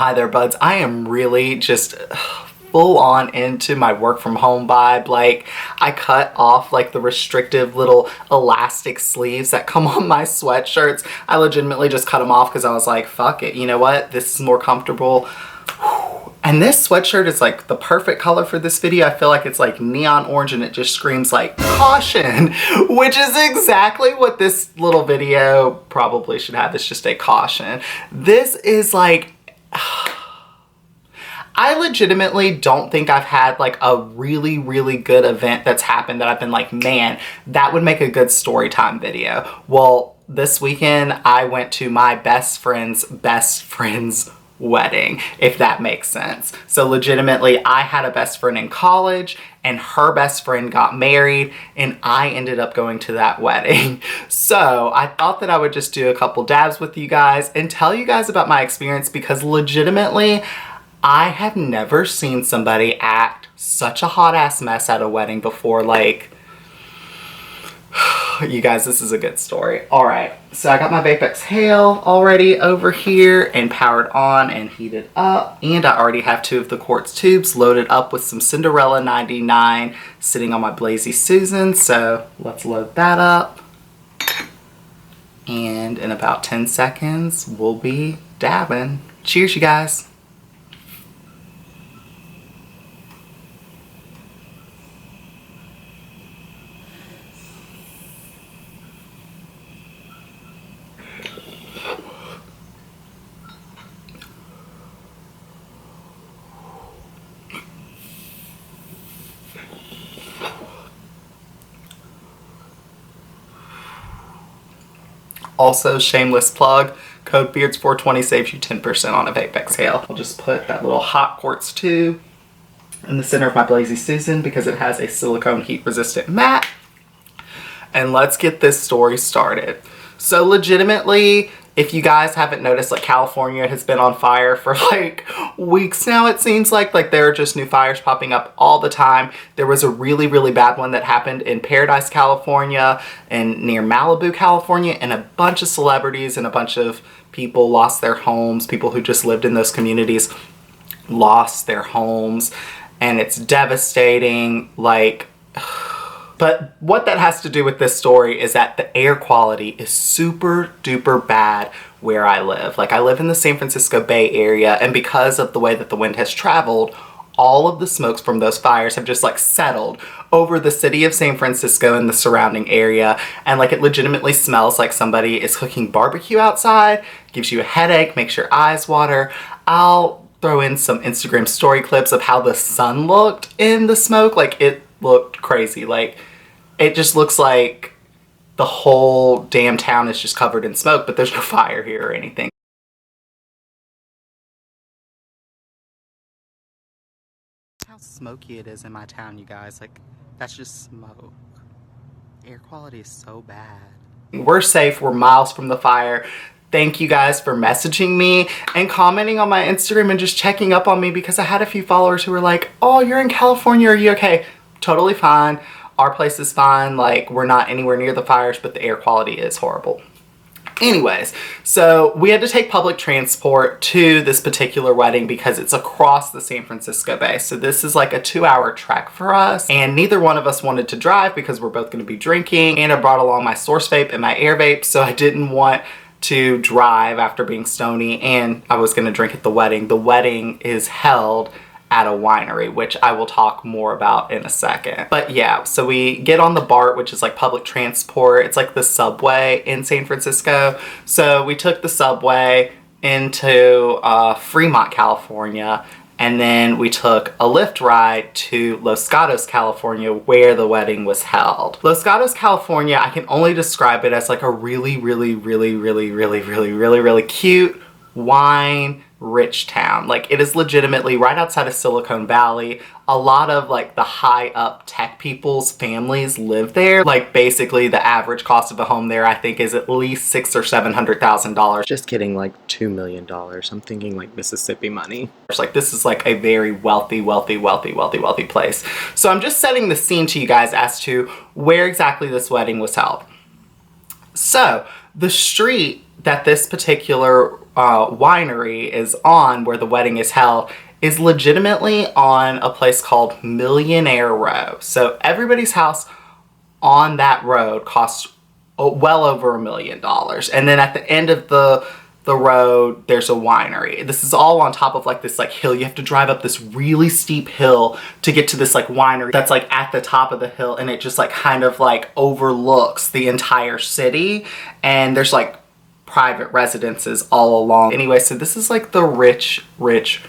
Hi there, buds. I am really just full on into my work from home vibe. Like, I cut off like the restrictive little elastic sleeves that come on my sweatshirts. I legitimately just cut them off because I was like, fuck it, you know what? This is more comfortable. And this sweatshirt is like the perfect color for this video. I feel like it's like neon orange and it just screams like caution, which is exactly what this little video probably should have. It's just a caution. This is like, I legitimately don't think I've had like a really, really good event that's happened that I've been like, man, that would make a good story time video. Well, this weekend I went to my best friend's wedding, if that makes sense. So legitimately, I had a best friend in college and her best friend got married and I ended up going to that wedding. So I thought that I would just do a couple dabs with you guys and tell you guys about my experience, because legitimately, I have never seen somebody act such a hot ass mess at a wedding before. Like, you guys, this is a good story. All right, so I got my Vape Exhale already over here and powered on and heated up. And I already have 2 of the quartz tubes loaded up with some Cinderella 99 sitting on my Blazy Susan. So let's load that up. And in about 10 seconds, we'll be dabbing. Cheers, you guys. Also, shameless plug, code BEARDS420 saves you 10% on a Vape Exhale. I'll just put that little hot quartz tube in the center of my Blazy Susan because it has a silicone heat resistant mat. And let's get this story started. So legitimately, if you guys haven't noticed, like, California has been on fire for like weeks now, it seems like there are just new fires popping up all the time. There was a really, really bad one that happened in Paradise, California and near Malibu, California, and a bunch of celebrities and a bunch of people lost their homes. People who just lived in those communities lost their homes, and it's devastating. Like, but what that has to do with this story is that the air quality is super duper bad where I live. Like, I live in the San Francisco Bay Area, and because of the way that the wind has traveled, all of the smokes from those fires have just like settled over the city of San Francisco and the surrounding area. And like, it legitimately smells like somebody is cooking barbecue outside, gives you a headache, makes your eyes water. I'll throw in some Instagram story clips of how the sun looked in the smoke. Like, it looked crazy. Like, it just looks like the whole damn town is just covered in smoke, but there's no fire here or anything. How smoky it is in my town, you guys. Like, that's just smoke. Air quality is so bad. We're safe. We're miles from the fire. Thank you guys for messaging me and commenting on my Instagram and just checking up on me, because I had a few followers who were like, oh, you're in California, are you okay? Totally fine. Our place is fine. Like, we're not anywhere near the fires, but the air quality is horrible. Anyways, so we had to take public transport to this particular wedding because it's across the San Francisco Bay. So this is like a 2-hour trek for us, and neither one of us wanted to drive because we're both going to be drinking, and I brought along my Source Vape and my Air Vape, so I didn't want to drive after being stony, and I was going to drink at the wedding. The wedding is held at a winery, which I will talk more about in a second. But yeah, so we get on the BART, which is like public transport. It's like the subway in San Francisco. So we took the subway into Fremont, California, and then we took a Lyft ride to Los Gatos, California, where the wedding was held. Los Gatos, California, I can only describe it as like a really, really, really, really, really, really, really, really cute wine rich town. Like, it is legitimately right outside of Silicon Valley. A lot of like the high up tech people's families live there. Like, basically the average cost of a home there, I think, is at least $600,000 or $700,000. Just kidding, like $2 million. I'm thinking like Mississippi money. It's like, this is like a very wealthy place. So I'm just setting the scene to you guys as to where exactly this wedding was held. So the street that this particular winery is on, where the wedding is held, is legitimately on a place called Millionaire Row. So everybody's house on that road costs well over $1 million. And then at the end of the road, there's a winery. This is all on top of like this like hill. You have to drive up this really steep hill to get to this like winery that's like at the top of the hill, and it just like kind of like overlooks the entire city, and there's like private residences all along. Anyway, so this is like the rich winery.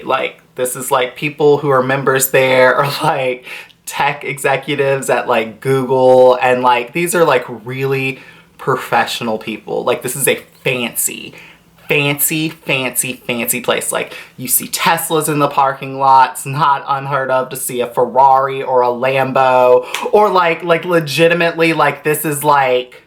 Like, this is like people who are members there, or like tech executives at like Google, and like these are like really professional people. Like, this is a fancy place. Like, you see Teslas in the parking lot. It's not unheard of to see a Ferrari or a Lambo, or like legitimately, like, this is like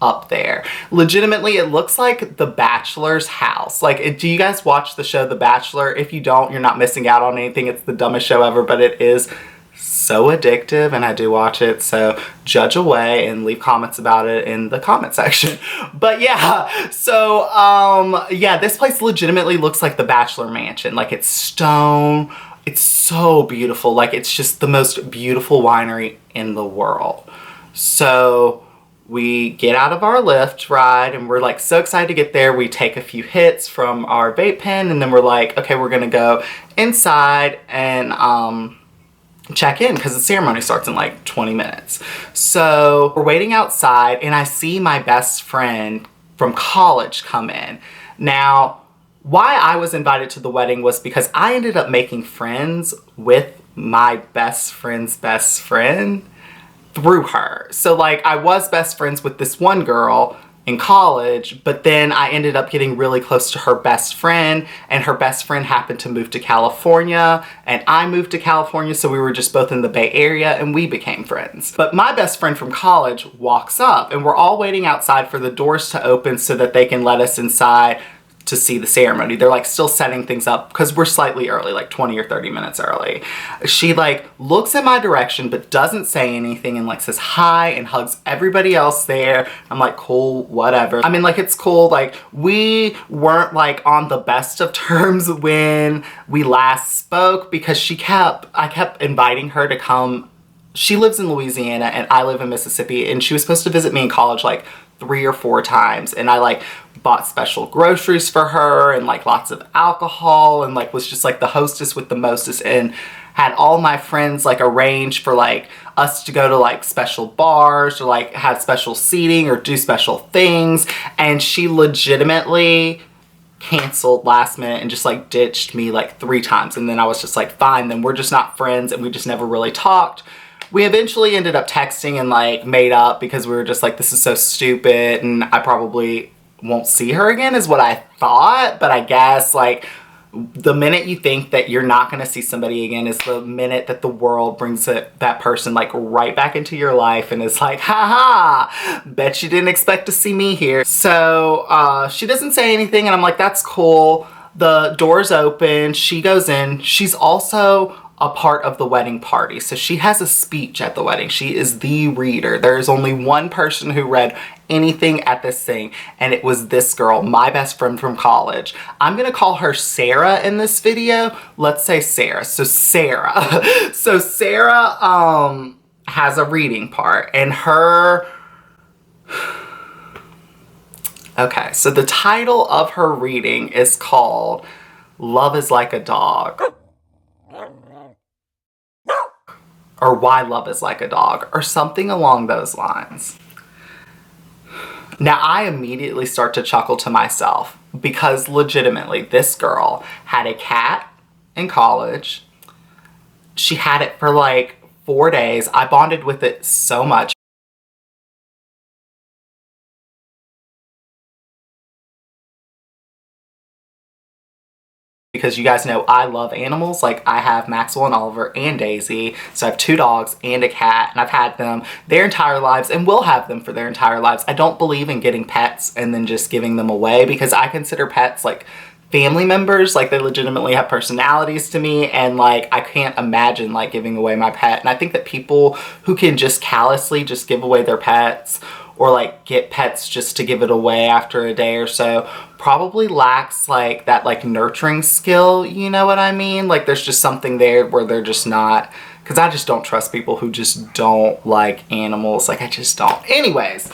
up there. Legitimately, it looks like The Bachelor's house. Like, do you guys watch the show The Bachelor? If you don't, you're not missing out on anything. It's the dumbest show ever, but it is so addictive, and I do watch it, so judge away and leave comments about it in the comment section. But yeah, so yeah, this place legitimately looks like the Bachelor Mansion. Like, it's stone. It's so beautiful. Like, it's just the most beautiful winery in the world. So we get out of our Lyft ride, and we're like so excited to get there. We take a few hits from our vape pen, and then we're like, okay, we're gonna go inside and check in, because the ceremony starts in like 20 minutes. So we're waiting outside, and I see my best friend from college come in. Now, why I was invited to the wedding was because I ended up making friends with my best friend's best friend through her. So like, I was best friends with this one girl in college, but then I ended up getting really close to her best friend, and her best friend happened to move to California, and I moved to California, so we were just both in the Bay Area, and we became friends. But my best friend from college walks up, and we're all waiting outside for the doors to open so that they can let us inside to see the ceremony. They're like still setting things up because we're slightly early, like 20 or 30 minutes early. She like looks in my direction but doesn't say anything, and like says hi and hugs everybody else there. I'm like, cool, whatever. I mean, like, it's cool. Like, we weren't like on the best of terms when we last spoke, because I kept inviting her to come. She lives in Louisiana and I live in Mississippi, and she was supposed to visit me in college like 3 or 4 times, and I like bought special groceries for her and like lots of alcohol, and like was just like the hostess with the mostest, and had all my friends like arrange for like us to go to like special bars, or like have special seating or do special things, and she legitimately canceled last minute and just like ditched me like 3 times. And then I was just like, fine, then we're just not friends, and we just never really talked. We eventually ended up texting and like made up, because we were just like, this is so stupid, and I probably won't see her again, is what I thought. But I guess like the minute you think that you're not going to see somebody again is the minute that the world brings that person like right back into your life, and is like, haha, bet you didn't expect to see me here. So she doesn't say anything, and I'm like, that's cool. The doors open, she goes in. She's also a part of the wedding party, so she has a speech at the wedding. She is the reader. There is only one person who read anything at this thing, and it was this girl, my best friend from college. I'm gonna call her Sarah in this video. Let's say Sarah. So Sarah has a reading part, and her okay, so the title of her reading is called Love is Like a Dog, or Why Love is Like a Dog, or something along those lines. Now, I immediately start to chuckle to myself, because legitimately, this girl had a cat in college. She had it for like 4 days. I bonded with it so much. Because you guys know I love animals. Like, I have Maxwell and Oliver and Daisy. So I have 2 dogs and a cat, and I've had them their entire lives and will have them for their entire lives. I don't believe in getting pets and then just giving them away, because I consider pets like family members. Like, they legitimately have personalities to me, and like I can't imagine like giving away my pet. And I think that people who can just callously just give away their pets, or like get pets just to give it away after a day or so, probably lacks like that like nurturing skill, you know what I mean? Like, there's just something there where they're just not, because I just don't trust people who just don't like animals. Like, I just don't. Anyways,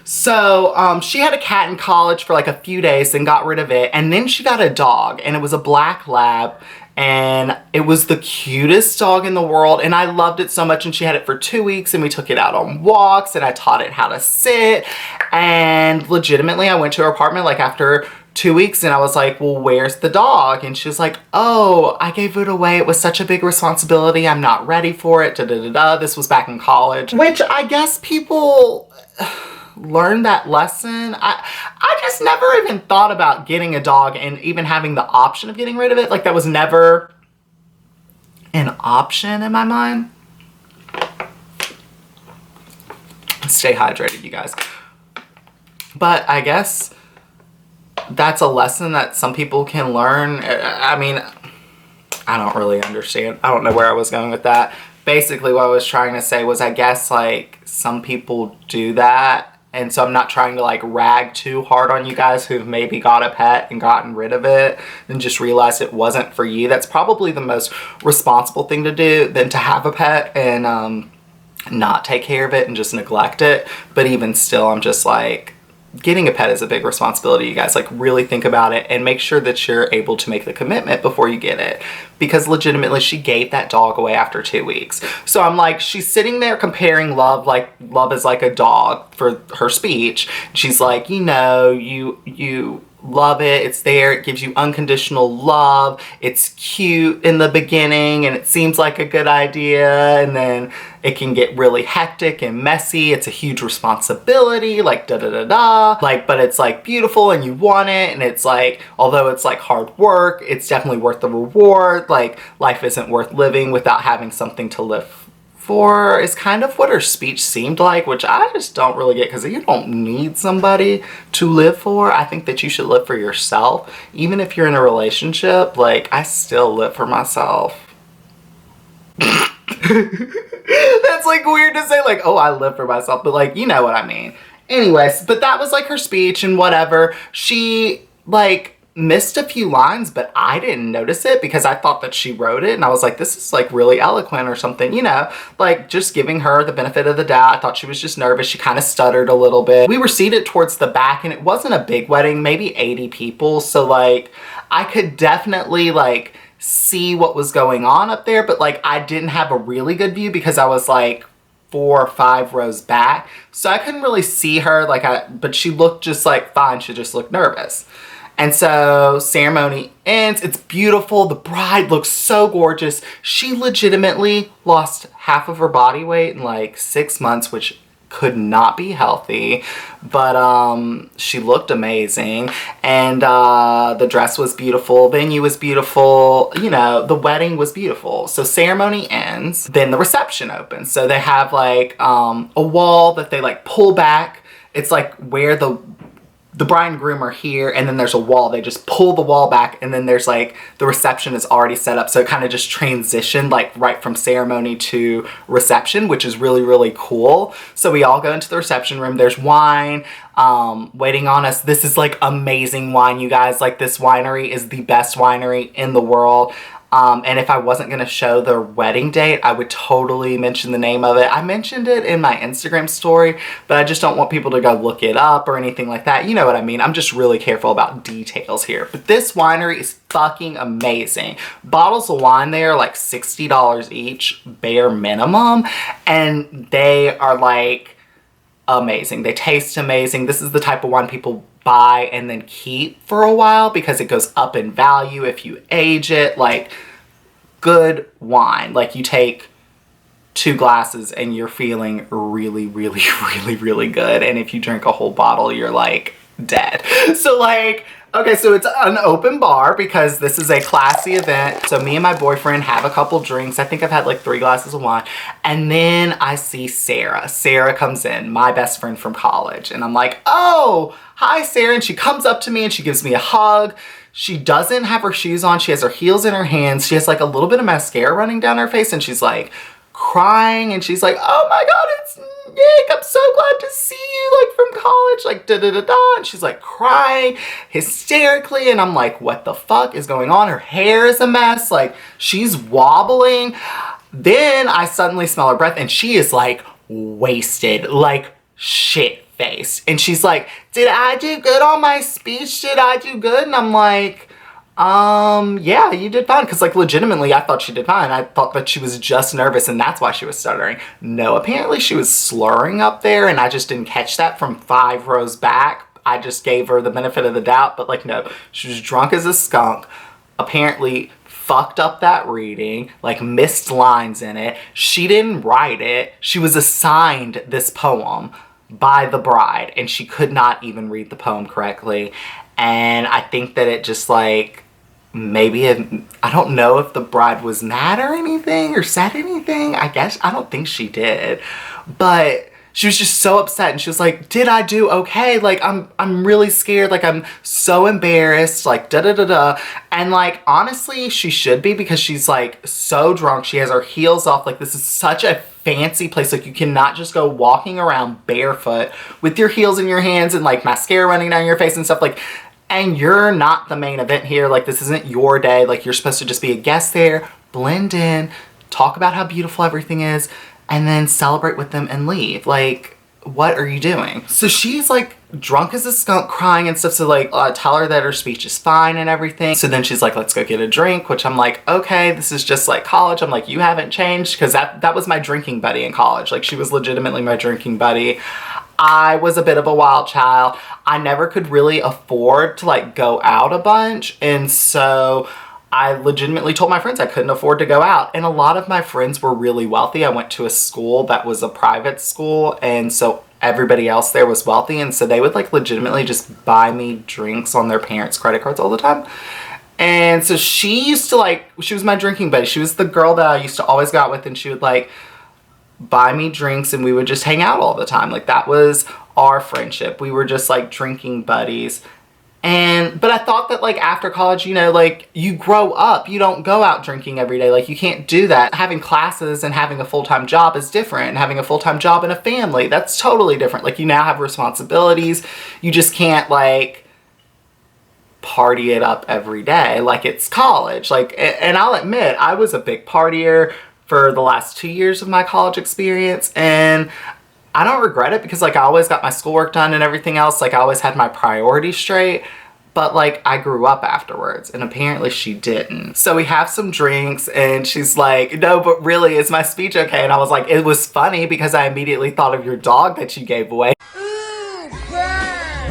so she had a cat in college for like a few days, then got rid of it, and then she got a dog, and it was a black lab, and it was the cutest dog in the world, and I loved it so much. And she had it for 2 weeks, and we took it out on walks, and I taught it how to sit. And legitimately, I went to her apartment like after 2 weeks, and I was like, well, where's the dog? And she was like, oh, I gave it away. It was such a big responsibility. I'm not ready for it. Da, da, da, da. This was back in college, which I guess people learn that lesson. I just never even thought about getting a dog and even having the option of getting rid of it. Like, that was never an option in my mind. Stay hydrated, you guys. But I guess that's a lesson that some people can learn. I mean, I don't really understand. I don't know where I was going with that. Basically, what I was trying to say was, I guess like some people do that. And so I'm not trying to like rag too hard on you guys who've maybe got a pet and gotten rid of it and just realized it wasn't for you. That's probably the most responsible thing to do, than to have a pet and not take care of it and just neglect it. But even still, I'm just like, getting a pet is a big responsibility, you guys. Like, really think about it and make sure that you're able to make the commitment before you get it. Because legitimately, she gave that dog away after 2 weeks. So I'm like, she's sitting there comparing love, like love is like a dog for her speech. She's like, you know, you love it, it's there, it gives you unconditional love, it's cute in the beginning and it seems like a good idea, and then it can get really hectic and messy, it's a huge responsibility, like da da da da, like, but it's like beautiful and you want it, and it's like, although it's like hard work, it's definitely worth the reward. Like, life isn't worth living without having something to live for, is kind of what her speech seemed like, which I just don't really get, because you don't need somebody to live for. I think that you should live for yourself. Even if you're in a relationship, like, I still live for myself. That's like weird to say, like, oh, I live for myself, but like, you know what I mean. Anyways, but that was like her speech and whatever. She like missed a few lines, but I didn't notice it because I thought that she wrote it, and I was like, this is like really eloquent or something, you know, like just giving her the benefit of the doubt. I thought she was just nervous. She kind of stuttered a little bit. We were seated towards the back, and it wasn't a big wedding, maybe 80 people, so like I could definitely like see what was going on up there, but like I didn't have a really good view because I was like 4 or 5 rows back, so I couldn't really see her. Like, but she looked just like fine. She just looked nervous. And so ceremony ends. It's beautiful. The bride looks so gorgeous. She legitimately lost half of her body weight in like 6 months, which could not be healthy, but she looked amazing, and the dress was beautiful, venue was beautiful, you know, the wedding was beautiful. So ceremony ends, then the reception opens. So they have like a wall that they like pull back. It's like where the bride and groom are here, and then there's a wall. They just pull the wall back, and then there's like, the reception is already set up. So it kind of just transitioned like right from ceremony to reception, which is really, really cool. So we all go into the reception room. There's wine waiting on us. This is like amazing wine, you guys. Like, this winery is the best winery in the world. And if I wasn't going to show the wedding date, I would totally mention the name of it. I mentioned it in my Instagram story, but I just don't want people to go look it up or anything like that. You know what I mean? I'm just really careful about details here. But this winery is fucking amazing. Bottles of wine there are like $60 each, bare minimum. And they are like amazing. They taste amazing. This is the type of wine people buy and then keep for a while because it goes up in value if you age it. Like, good wine. Like, you take 2 glasses and you're feeling really, really, really, really good. And if you drink a whole bottle, you're like dead. So like, okay, so it's an open bar because this is a classy event. So me and my boyfriend have a couple drinks. I think I've had like 3 glasses of wine. And then I see Sarah. Sarah comes in, my best friend from college. And I'm like, oh, hi, Sarah. And she comes up to me and she gives me a hug. She doesn't have her shoes on. She has her heels in her hands. She has like a little bit of mascara running down her face, and she's like crying, and she's like, oh my God, it's Nick. I'm so glad to see you, like from college, like da da da da. And she's like crying hysterically, and I'm like, what the fuck is going on? Her hair is a mess. Like, she's wobbling. Then I suddenly smell her breath, and she is like wasted, like shit faced. And she's like, did I do good on my speech? Did I do good? And I'm like, yeah, you did fine. Because like legitimately I thought she did fine. I thought that she was just nervous and that's why she was stuttering. No, apparently she was slurring up there, and I just didn't catch that from 5 rows back. I just gave her the benefit of the doubt, but like, no, she was drunk as a skunk. Apparently fucked up that reading, like missed lines in it. She didn't write it. She was assigned this poem by the bride, and she could not even read the poem correctly. And I think that it just like, maybe I don't know if the bride was mad or anything or said anything. I guess, I don't think she did, but she was just so upset, and she was like, did I do okay? Like, I'm really scared. Like, I'm so embarrassed, like da da da da. And like, honestly, she should be, because she's like so drunk. She has her heels off. Like, this is such a fancy place. Like, you cannot just go walking around barefoot with your heels in your hands and like mascara running down your face and stuff. Like, and you're not the main event here. Like, this isn't your day. Like, you're supposed to just be a guest there, blend in, talk about how beautiful everything is, and then celebrate with them and leave. Like, what are you doing? So she's like drunk as a skunk, crying and stuff. So like, tell her that her speech is fine and everything. So then she's like, let's go get a drink, which I'm like, okay, this is just like college. I'm like, you haven't changed, because that was my drinking buddy in college. Like, she was legitimately my drinking buddy. I was a bit of a wild child. I never could really afford to like go out a bunch, and so I legitimately told my friends I couldn't afford to go out. And a lot of my friends were really wealthy. I went to a school that was a private school, and so everybody else there was wealthy, and so they would like legitimately just buy me drinks on their parents' credit cards all the time. And so she used to like, she was my drinking buddy. She was the girl that I used to always go out with, and she would like buy me drinks, and we would just hang out all the time. Like, that was our friendship. We were just like drinking buddies. But I thought that like after college, you know, like you grow up, you don't go out drinking every day. Like, you can't do that. Having classes and having a full-time job is different. And having a full-time job and a family, that's totally different. Like, you now have responsibilities. You just can't like party it up every day like it's college. Like, and I'll admit, I was a big partier for the last 2 years of my college experience, and I don't regret it, because like I always got my schoolwork done and everything else. Like, I always had my priorities straight, but like I grew up afterwards, and apparently she didn't. So we have some drinks, and she's like, no, but really, is my speech okay? And I was like, it was funny because I immediately thought of your dog that you gave away.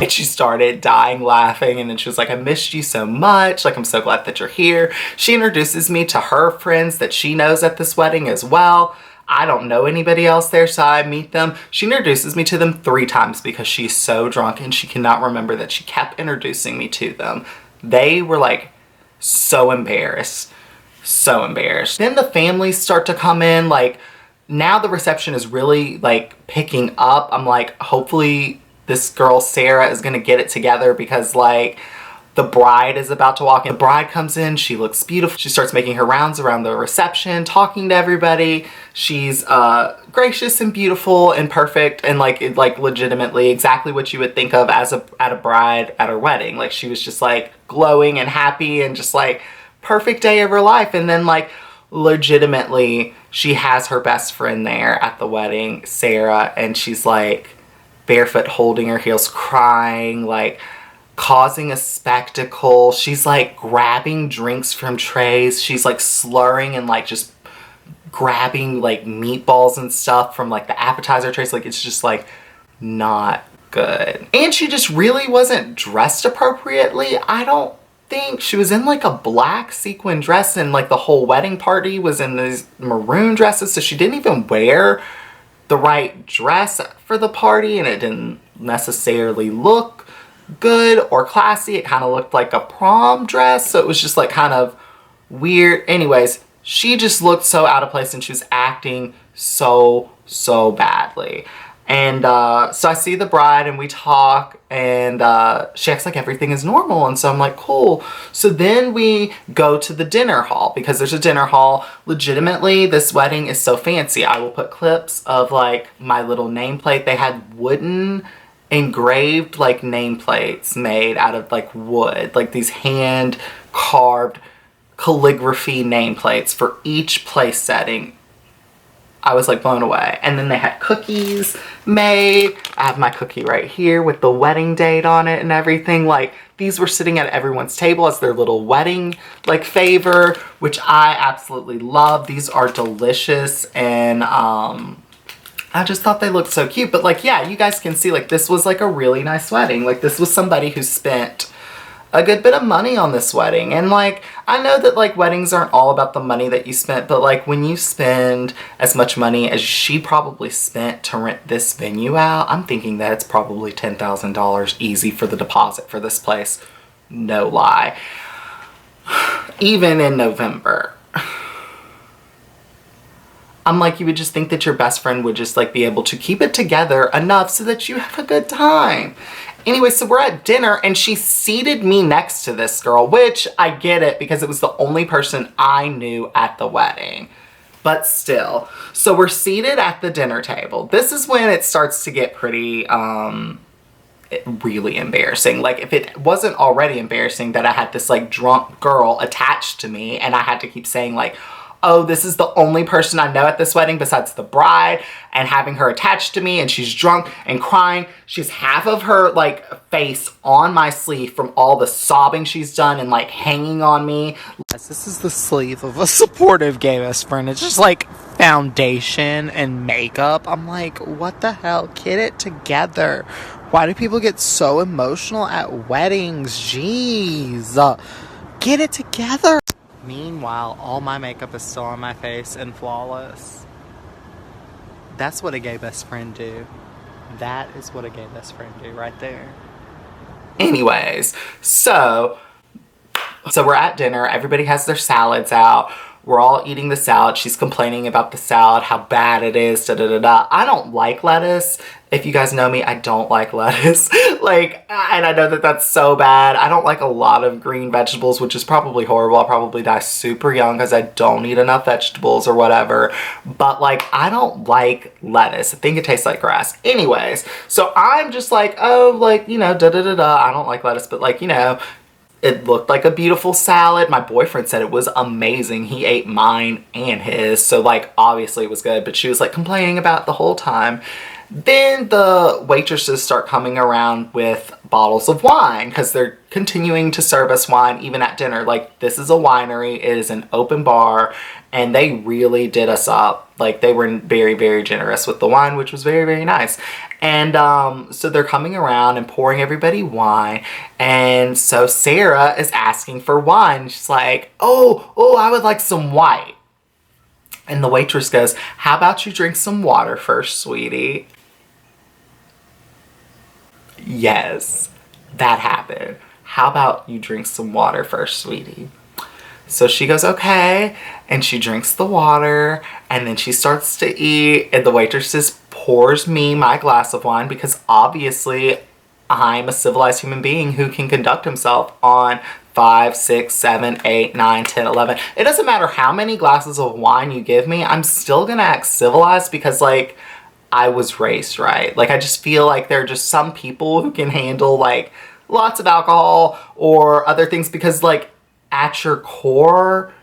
And she started dying laughing, and then she was like, I missed you so much. Like, I'm so glad that you're here. She introduces me to her friends that she knows at this wedding as well. I don't know anybody else there, so I meet them. She introduces me to them 3 times because she's so drunk and she cannot remember that she kept introducing me to them. They were like so embarrassed. So embarrassed. Then the families start to come in. Like, now the reception is really like picking up. I'm like, hopefully this girl Sarah is gonna get it together, because like the bride is about to walk in. The bride comes in, she looks beautiful. She starts making her rounds around the reception, talking to everybody. She's gracious and beautiful and perfect, and like legitimately exactly what you would think of as a bride at her wedding. Like, she was just like glowing and happy and just like perfect day of her life. And then like legitimately she has her best friend there at the wedding, Sarah, and she's like barefoot, holding her heels, crying, like causing a spectacle. She's like grabbing drinks from trays. She's like slurring and like just grabbing like meatballs and stuff from like the appetizer trays. Like, it's just like not good. And she just really wasn't dressed appropriately. I don't think she was in like a black sequin dress, and like the whole wedding party was in these maroon dresses. So she didn't even wear the right dress for the party, and it didn't necessarily look good or classy. It kind of looked like a prom dress, so it was just like kind of weird. Anyways, she just looked so out of place, and she was acting so badly. And so I see the bride and we talk, and she acts like everything is normal. And so I'm like, cool. So then we go to the dinner hall, because there's a dinner hall. Legitimately, this wedding is so fancy. I will put clips of like my little nameplate. They had wooden engraved like nameplates made out of like wood, like these hand carved calligraphy nameplates for each place setting. I was like blown away. And then they had cookies made. I have my cookie right here with the wedding date on it and everything. Like, these were sitting at everyone's table as their little wedding like favor, which I absolutely love. These are delicious, and I just thought they looked so cute. But like, yeah, you guys can see like this was like a really nice wedding. Like, this was somebody who spent a good bit of money on this wedding. And like, I know that like weddings aren't all about the money that you spent, but like when you spend as much money as she probably spent to rent this venue out, I'm thinking that it's probably $10,000 easy for the deposit for this place. No lie. Even in November. I'm like, you would just think that your best friend would just like be able to keep it together enough so that you have a good time. Anyway, so we're at dinner and she seated me next to this girl, which I get it because it was the only person I knew at the wedding. But still. So we're seated at the dinner table. This is when it starts to get pretty, really embarrassing. Like, if it wasn't already embarrassing that I had this like drunk girl attached to me and I had to keep saying like, oh, this is the only person I know at this wedding besides the bride, and having her attached to me, and she's drunk and crying. She's half of her like face on my sleeve from all the sobbing she's done and like hanging on me. This is the sleeve of a supportive gay best friend. It's just like foundation and makeup. I'm like, what the hell? Get it together. Why do people get so emotional at weddings? Jeez. Get it together. Meanwhile, all my makeup is still on my face and flawless. That's what a gay best friend do. That is what a gay best friend do right there. Anyways, so we're at dinner. Everybody has their salads out. We're all eating the salad. She's complaining about the salad, how bad it is, da-da-da-da. I don't like lettuce. If you guys know me, I don't like lettuce. Like, and I know that that's so bad. I don't like a lot of green vegetables, which is probably horrible. I'll probably die super young because I don't eat enough vegetables or whatever. But like, I don't like lettuce. I think it tastes like grass. Anyways, so I'm just like, oh, like, you know, da-da-da-da. I don't like lettuce, but like, you know, it looked like a beautiful salad. My boyfriend said it was amazing. He ate mine and his. So like, obviously it was good, but she was like complaining about it the whole time. Then the waitresses start coming around with bottles of wine because they're continuing to serve us wine even at dinner. Like, this is a winery. It is an open bar, and they really did us up. Like, they were very, very generous with the wine, which was very, very nice. And so they're coming around and pouring everybody wine. And so Sarah is asking for wine. She's like, oh, I would like some white. And the waitress goes, how about you drink some water first, sweetie? Yes, that happened. How about you drink some water first, sweetie? So she goes, okay, and she drinks the water, and then she starts to eat, and the waitress just pours me my glass of wine because obviously I'm a civilized human being who can conduct himself on 5, 6, 7, 8, 9, 10, 11. It doesn't matter how many glasses of wine you give me, I'm still gonna act civilized because, like, I was raised right. Like, I just feel like there are just some people who can handle, like, lots of alcohol or other things because, like, at your core,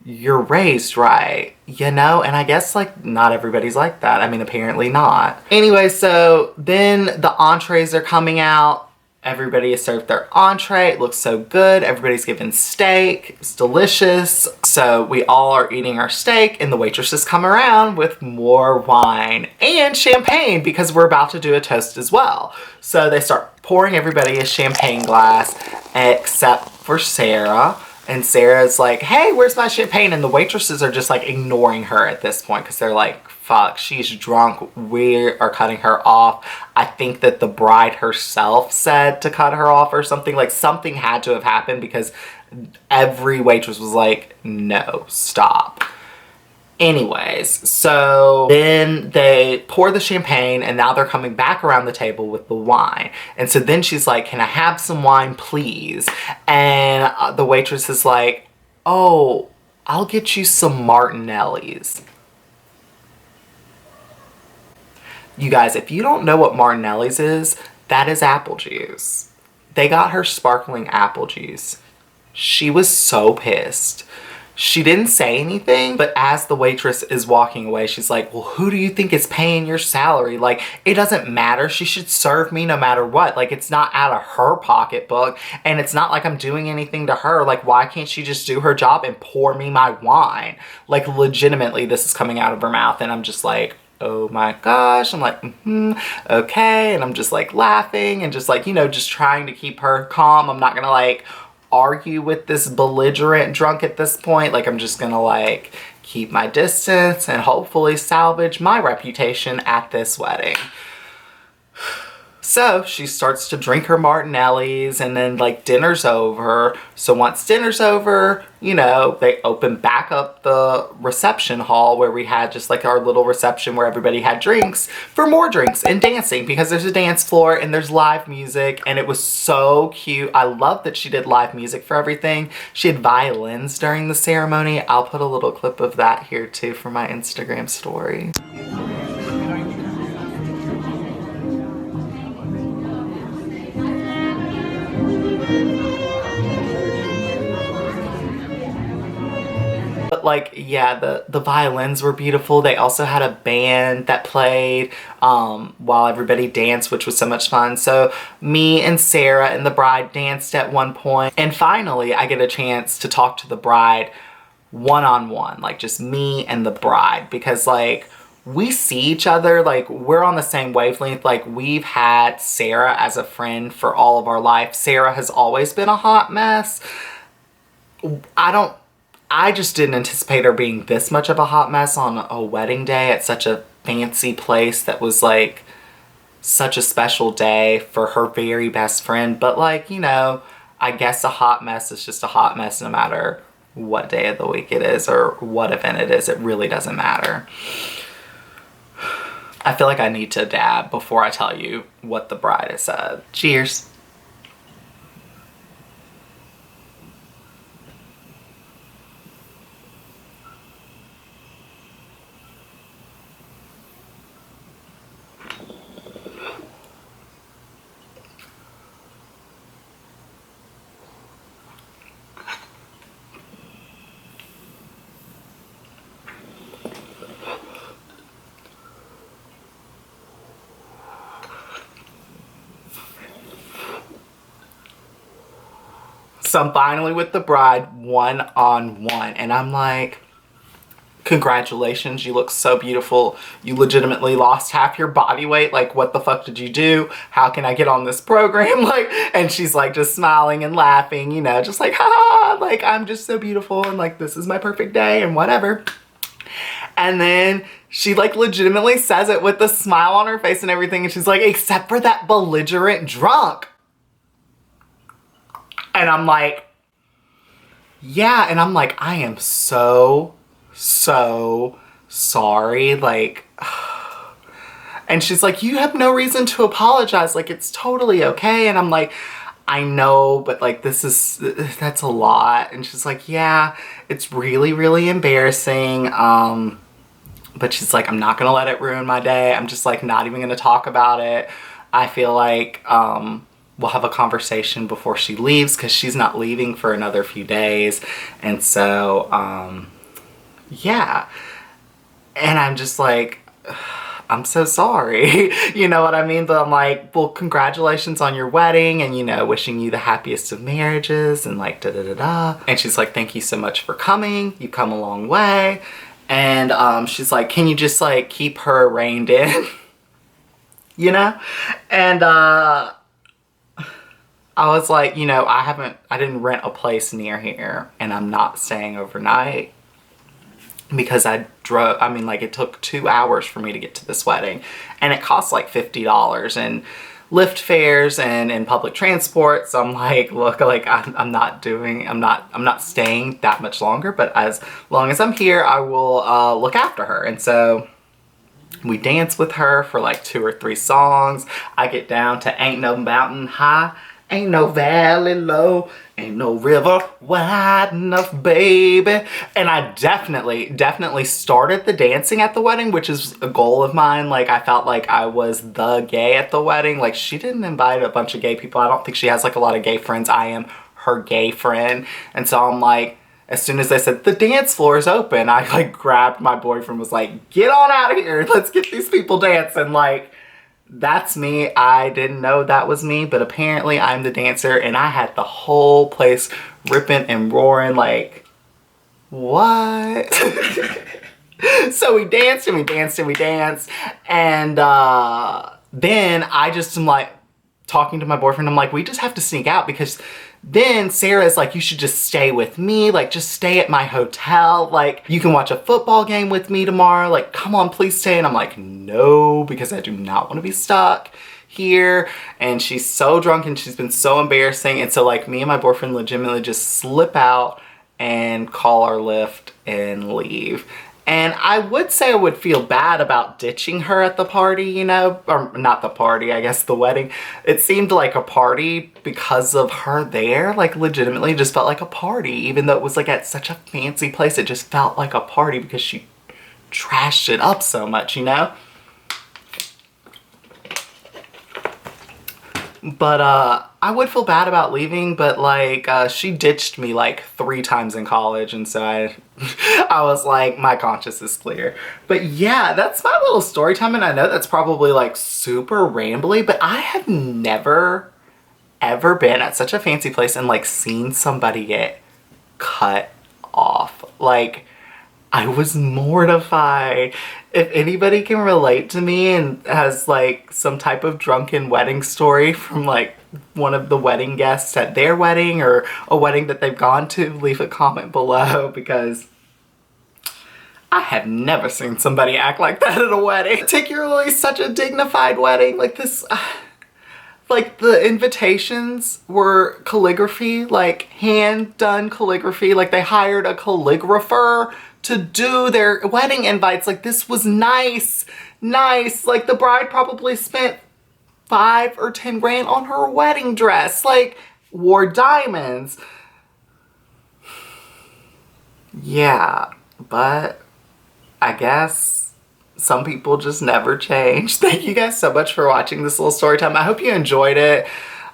you're raised right, you know? And I guess, like, not everybody's like that. I mean, apparently not. Anyway, so then the entrees are coming out. Everybody has served their entree. It looks so good. Everybody's given steak. It's delicious. So we all are eating our steak, and the waitresses come around with more wine and champagne because we're about to do a toast as well. So they start pouring everybody a champagne glass except for Sarah. And Sarah's like, hey, where's my champagne? And the waitresses are just like ignoring her at this point because they're like, fuck, she's drunk. We are cutting her off. I think that the bride herself said to cut her off or something. Like, something had to have happened because every waitress was like, no, stop. Anyways, so then they pour the champagne and now they're coming back around the table with the wine. And so then she's like, can I have some wine, please? And the waitress is like, oh, I'll get you some Martinelli's. You guys, if you don't know what Martinelli's is, that is apple juice. They got her sparkling apple juice. She was so pissed. She didn't say anything, but as the waitress is walking away, she's like, well, who do you think is paying your salary? Like, it doesn't matter. She should serve me no matter what. Like, it's not out of her pocketbook, and it's not like I'm doing anything to her. Like, why can't she just do her job and pour me my wine? Like, legitimately, this is coming out of her mouth, and I'm just like, oh my gosh. I'm like, okay. And I'm just like laughing and just like, you know, just trying to keep her calm. I'm not gonna like argue with this belligerent drunk at this point. Like, I'm just gonna like keep my distance and hopefully salvage my reputation at this wedding. So she starts to drink her Martinelli's, and then like dinner's over. So once dinner's over, you know, they open back up the reception hall where we had just like our little reception where everybody had drinks for more drinks and dancing, because there's a dance floor and there's live music, and it was so cute. I love that she did live music for everything. She had violins during the ceremony. I'll put a little clip of that here too for my Instagram story. But like, yeah, the violins were beautiful. They also had a band that played while everybody danced, which was so much fun. So me and Sarah and the bride danced at one point. And finally, I get a chance to talk to the bride one-on-one, like just me and the bride, because like we see each other, like we're on the same wavelength. Like, we've had Sarah as a friend for all of our life. Sarah has always been a hot mess. I just didn't anticipate her being this much of a hot mess on a wedding day at such a fancy place that was like such a special day for her very best friend. But like, you know, I guess a hot mess is just a hot mess no matter what day of the week it is or what event it is. It really doesn't matter. I feel like I need to dab before I tell you what the bride has said. Cheers. So I'm finally with the bride one-on-one, and I'm like, congratulations, you look so beautiful. You legitimately lost half your body weight. Like, what the fuck did you do? How can I get on this program? Like, and she's like just smiling and laughing, you know, just like, ha, like, I'm just so beautiful, and like, this is my perfect day and whatever. And then she like legitimately says it with a smile on her face and everything, and she's like, except for that belligerent drunk. And I'm like, yeah. And I'm like, I am so sorry. Like, and she's like, you have no reason to apologize. Like, it's totally okay. And I'm like, I know, but like, that's a lot. And she's like, yeah, it's really, really embarrassing. But she's like, I'm not gonna let it ruin my day. I'm just like, not even gonna talk about it. I feel like, we'll have a conversation before she leaves, because she's not leaving for another few days. And so, yeah. And I'm just like, I'm so sorry. You know what I mean? But I'm like, well, congratulations on your wedding, and, you know, wishing you the happiest of marriages, and like, da-da-da-da. And she's like, thank you so much for coming. You've come a long way. And she's like, can you just like keep her reined in? You know? And I was like, you know, I didn't rent a place near here, and I'm not staying overnight because I mean, like, it took 2 hours for me to get to this wedding, and it cost like $50. And Lyft fares and in public transport. So I'm like, look, like I'm not staying that much longer, but as long as I'm here, I will look after her. And so we dance with her for like 2 or 3 songs. I get down to Ain't No Mountain High, Ain't No Valley Low, Ain't No River Wide Enough, baby. And I definitely started the dancing at the wedding, which is a goal of mine. Like, I felt like I was the gay at the wedding. Like, she didn't invite a bunch of gay people. I don't think she has like a lot of gay friends. I am her gay friend. And so I'm like, as soon as they said the dance floor is open, I like grabbed my boyfriend, was like, get on out of here. Let's get these people dancing. Like, that's me. I didn't know that was me, but apparently I'm the dancer, and I had the whole place ripping and roaring like, what? So we danced and we danced and we danced, and then I just am like talking to my boyfriend. I'm like, we just have to sneak out, because then Sarah's like, you should just stay with me, like just stay at my hotel, like you can watch a football game with me tomorrow, like come on, please stay. And I'm like, no, because I do not want to be stuck here. And she's so drunk and she's been so embarrassing. And so like me and my boyfriend legitimately just slip out and call our Lyft and leave. And I would say I would feel bad about ditching her at the party, you know, or not the party, I guess the wedding. It seemed like a party because of her there, like legitimately just felt like a party, even though it was like at such a fancy place. It just felt like a party because she trashed it up so much, you know? But I would feel bad about leaving, but like she ditched me like 3 times in college, and so I was like, my conscience is clear. But yeah, that's my little story time, and I know that's probably like super rambly, but I have never ever been at such a fancy place and like seen somebody get cut off. Like, I was mortified. If anybody can relate to me and has like some type of drunken wedding story from like one of the wedding guests at their wedding or a wedding that they've gone to, leave a comment below, because I have never seen somebody act like that at a wedding. Particularly such a dignified wedding. Like this, like the invitations were calligraphy, like hand-done calligraphy. Like they hired a calligrapher to do their wedding invites. Like this was nice. Like the bride probably spent 5 or 10 grand on her wedding dress. Like, wore diamonds. Yeah, but I guess some people just never change. Thank you guys so much for watching this little story time. I hope you enjoyed it.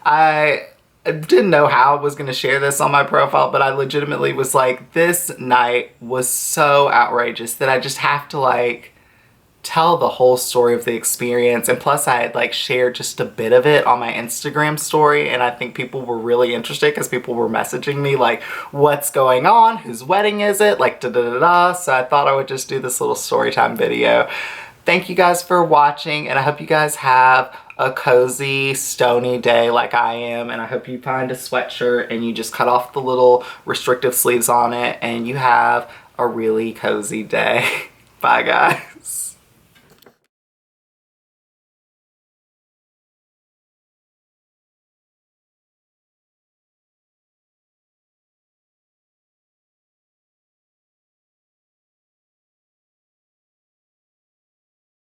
I didn't know how I was going to share this on my profile, but I legitimately was like, this night was so outrageous that I just have to like tell the whole story of the experience. And plus I had like shared just a bit of it on my Instagram story, and I think people were really interested because people were messaging me like, what's going on? Whose wedding is it? Like da da da da. So I thought I would just do this little story time video. Thank you guys for watching, and I hope you guys have a cozy, stony day like I am, and I hope you find a sweatshirt and you just cut off the little restrictive sleeves on it and you have a really cozy day. Bye guys.